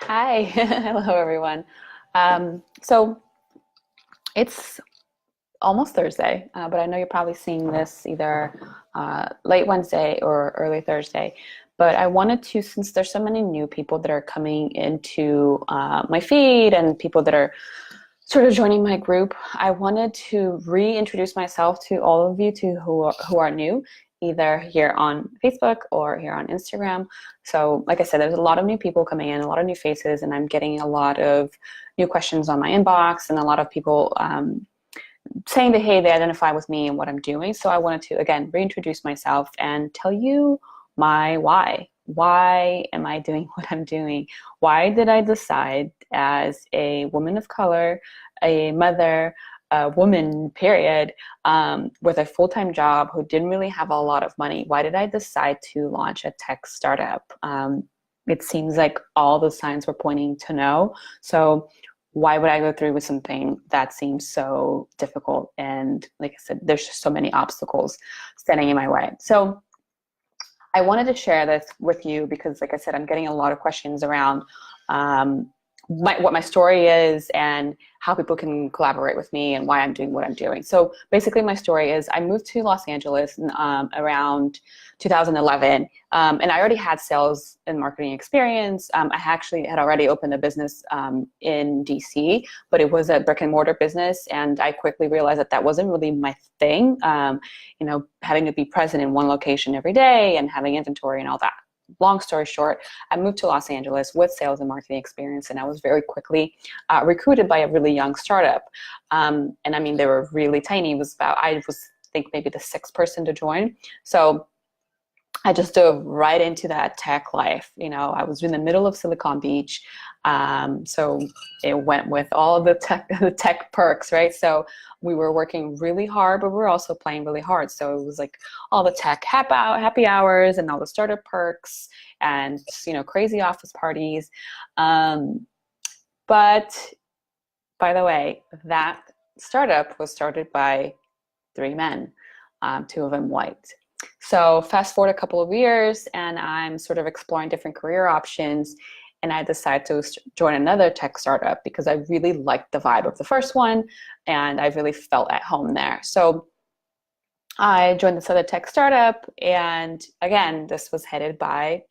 Hi, hello everyone. So it's almost Thursday, but I know you're probably seeing this either late Wednesday or early Thursday. But I wanted to, since there's so many new people that are coming into my feed and people that are sort of joining my group, I wanted to reintroduce myself to all of you who are new, either here on Facebook or here on Instagram. So, like I said, there's a lot of new people coming in, a lot of new faces, and I'm getting a lot of new questions on my inbox, and a lot of people saying that hey, they identify with me and what I'm doing. So I wanted to again reintroduce myself and tell you my why. Why am I doing what I'm doing? Why did I decide as a woman of color, a mother, a woman, period, with a full-time job who didn't really have a lot of money? Why did I decide to launch a tech startup? It seems like all the signs were pointing to no. So why would I go through with something that seems so difficult? And like I said, there's just so many obstacles standing in my way. So I wanted to share this with you because, like I said, I'm getting a lot of questions around what my story is and how people can collaborate with me and why I'm doing what I'm doing. So basically my story is I moved to Los Angeles around 2011, and I already had sales and marketing experience. I actually had already opened a business in DC, but it was a brick and mortar business, and I quickly realized that that wasn't really my thing. Having to be present in one location every day and having inventory and all that. Long story short, I moved to Los Angeles with sales and marketing experience, and I was very quickly recruited by a really young startup. And I mean, they were really tiny. I think maybe the sixth person to join. So I just dove right into that tech life. I was in the middle of Silicon Beach. So it went with all the tech perks, right? So we were working really hard, but we were also playing really hard. So it was like all the tech happy hours and all the startup perks and, crazy office parties. But by the way, that startup was started by three men, two of them white. So fast forward a couple of years and I'm sort of exploring different career options, and I decided to join another tech startup because I really liked the vibe of the first one and I really felt at home there. So I joined this other tech startup, and again, this was headed by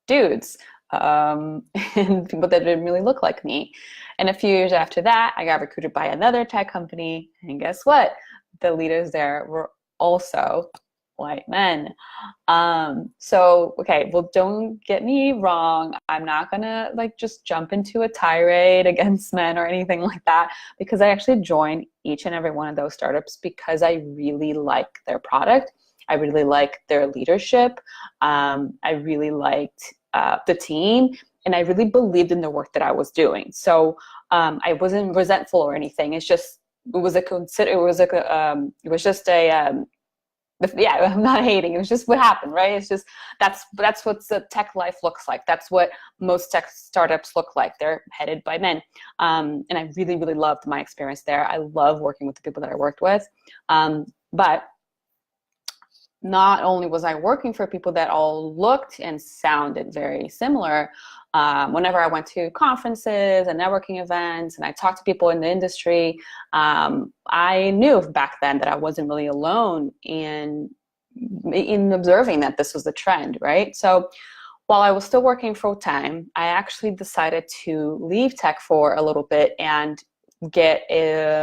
dudes, and people that didn't really look like me. And a few years after that, I got recruited by another tech company, and guess what? The leaders there were also white men. Okay, well, don't get me wrong. I'm not gonna just jump into a tirade against men or anything like that, because I actually joined each and every one of those startups because I really like their product. I really like their leadership. I really liked the team, and I really believed in the work that I was doing. So I wasn't resentful or anything. It's just yeah, I'm not hating. It was just what happened, right? It's just that's what the tech life looks like. That's what most tech startups look like. They're headed by men, and I really, really loved my experience there. I love working with the people that I worked with, but not only was I working for people that all looked and sounded very similar. Whenever I went to conferences and networking events and I talked to people in the industry, I knew back then that I wasn't really alone in observing that this was the trend, right? So while I was still working full time, I actually decided to leave tech for a little bit and get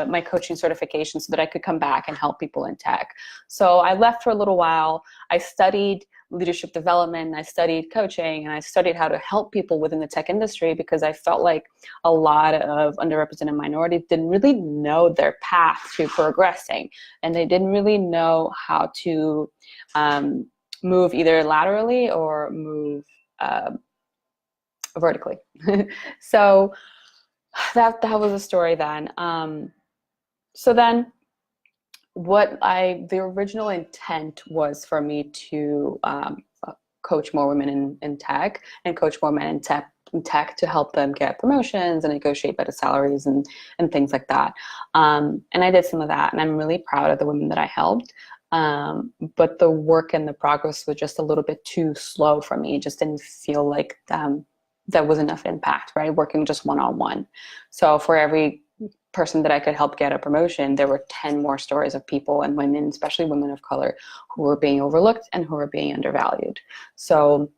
my coaching certification so that I could come back and help people in tech. So I left for a little while. I studied leadership development, I studied coaching, and I studied how to help people within the tech industry because I felt like a lot of underrepresented minorities didn't really know their path to progressing, and they didn't really know how to move either laterally or move vertically. So that was a story then. So then the original intent was for me to coach more women in tech and coach more men in tech to help them get promotions and negotiate better salaries and things like that. And I did some of that, and I'm really proud of the women that I helped. But the work and the progress was just a little bit too slow for me. It just didn't feel like that was enough impact, right? Working just one-on-one. So for every person that I could help get a promotion, there were 10 more stories of people and women, especially women of color, who were being overlooked and who were being undervalued. So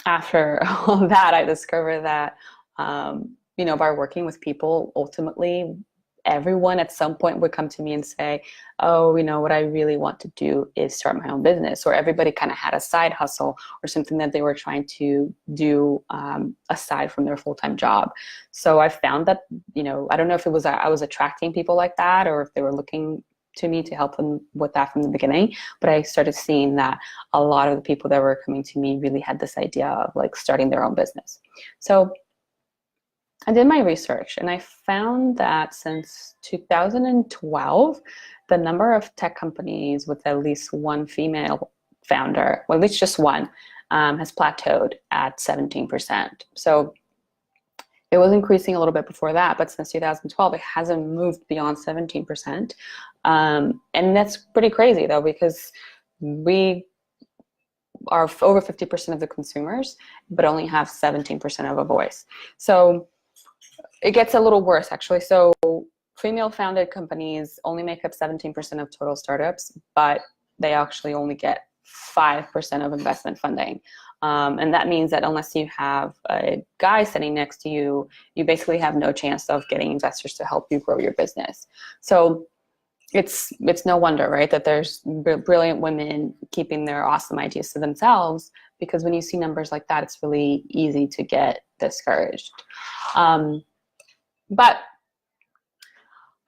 after all that, I discovered that, by working with people, ultimately, everyone at some point would come to me and say, oh, what I really want to do is start my own business. Or everybody kind of had a side hustle or something that they were trying to do aside from their full-time job. So I found that, I don't know if it was I was attracting people like that, or if they were looking to me to help them with that from the beginning. But I started seeing that a lot of the people that were coming to me really had this idea of like starting their own business. So I did my research and I found that since 2012, the number of tech companies with at least one female founder, well, at least just one, has plateaued at 17%. So it was increasing a little bit before that, but since 2012, it hasn't moved beyond 17%. And that's pretty crazy though, because we are over 50% of the consumers, but only have 17% of a voice. So it gets a little worse, actually. So female-founded companies only make up 17% of total startups, but they actually only get 5% of investment funding. And that means that unless you have a guy sitting next to you, you basically have no chance of getting investors to help you grow your business. So it's no wonder, right, that there's brilliant women keeping their awesome ideas to themselves, because when you see numbers like that, it's really easy to get discouraged. But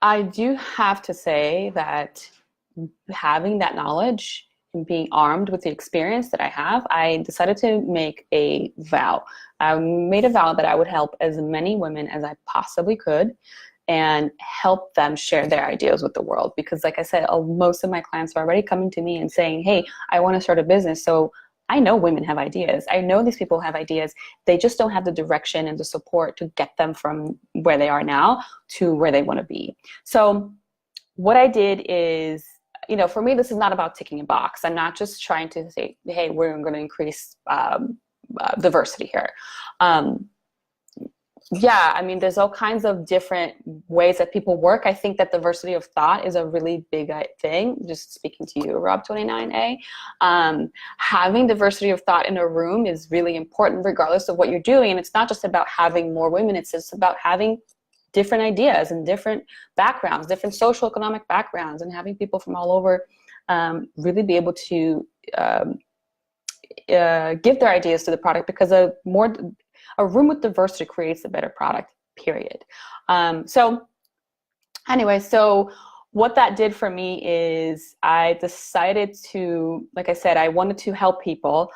I do have to say that having that knowledge and being armed with the experience that I have, I decided to make a vow. I made a vow that I would help as many women as I possibly could and help them share their ideas with the world. Because like I said, most of my clients are already coming to me and saying, hey, I want to start a business. So I know women have ideas. I know these people have ideas. They just don't have the direction and the support to get them from where they are now to where they want to be. So what I did is, for me, this is not about ticking a box. I'm not just trying to say, hey, we're going to increase diversity here. Yeah, I mean, there's all kinds of different ways that people work. I think that diversity of thought is a really big thing. Just speaking to you, Rob 29A, having diversity of thought in a room is really important regardless of what you're doing. And it's not just about having more women. It's just about having different ideas and different backgrounds, different social economic backgrounds, and having people from all over really be able to give their ideas to the product, because a room with diversity creates a better product, period. So anyway, so what that did for me is I decided to, like I said, I wanted to help people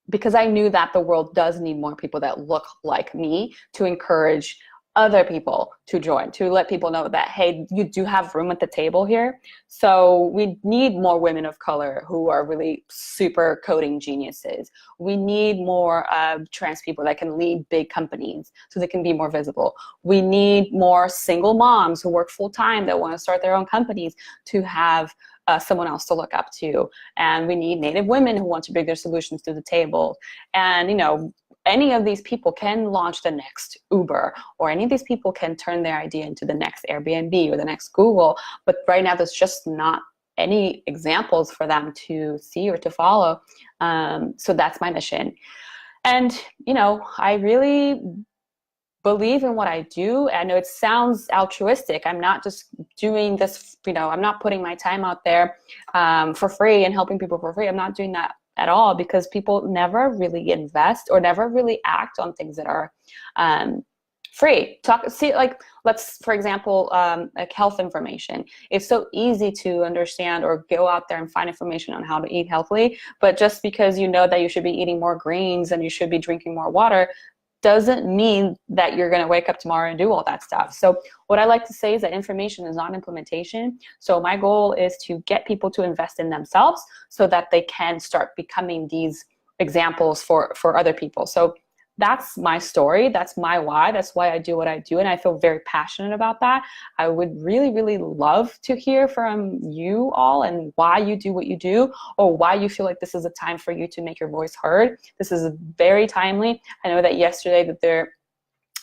because I knew that the world does need more people that look like me to encourage other people to join, to let people know that, hey, you do have room at the table here. So we need more women of color who are really super coding geniuses. We need more trans people that can lead big companies so they can be more visible. We need more single moms who work full time that want to start their own companies to have someone else to look up to. And we need Native women who want to bring their solutions to the table. And, any of these people can launch the next Uber, or any of these people can turn their idea into the next Airbnb or the next Google. But right now, there's just not any examples for them to see or to follow. So that's my mission. And, I really believe in what I do. I know it sounds altruistic. I'm not just doing this, I'm not putting my time out there for free and helping people for free. I'm not doing that at all, because people never really invest or never really act on things that are free. Let's, for example, like health information. It's so easy to understand or go out there and find information on how to eat healthily, but just because you know that you should be eating more greens and you should be drinking more water doesn't mean that you're going to wake up tomorrow and do all that stuff. So what I like to say is that information is not implementation. So my goal is to get people to invest in themselves so that they can start becoming these examples for other people. So that's my story. That's my why. That's why I do what I do. And I feel very passionate about that. I would really, really love to hear from you all and why you do what you do, or why you feel like this is a time for you to make your voice heard. This is very timely. I know that yesterday that there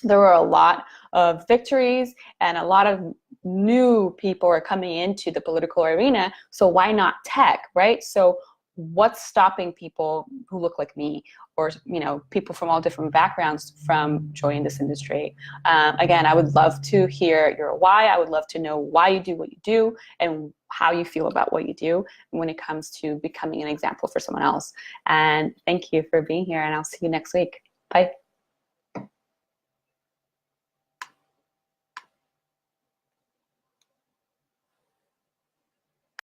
were a lot of victories and a lot of new people are coming into the political arena. So why not tech, right? So what's stopping people who look like me, or people from all different backgrounds, from joining this industry? Again, I would love to hear your why. I would love to know why you do what you do and how you feel about what you do when it comes to becoming an example for someone else. And thank you for being here, and I'll see you next week. Bye.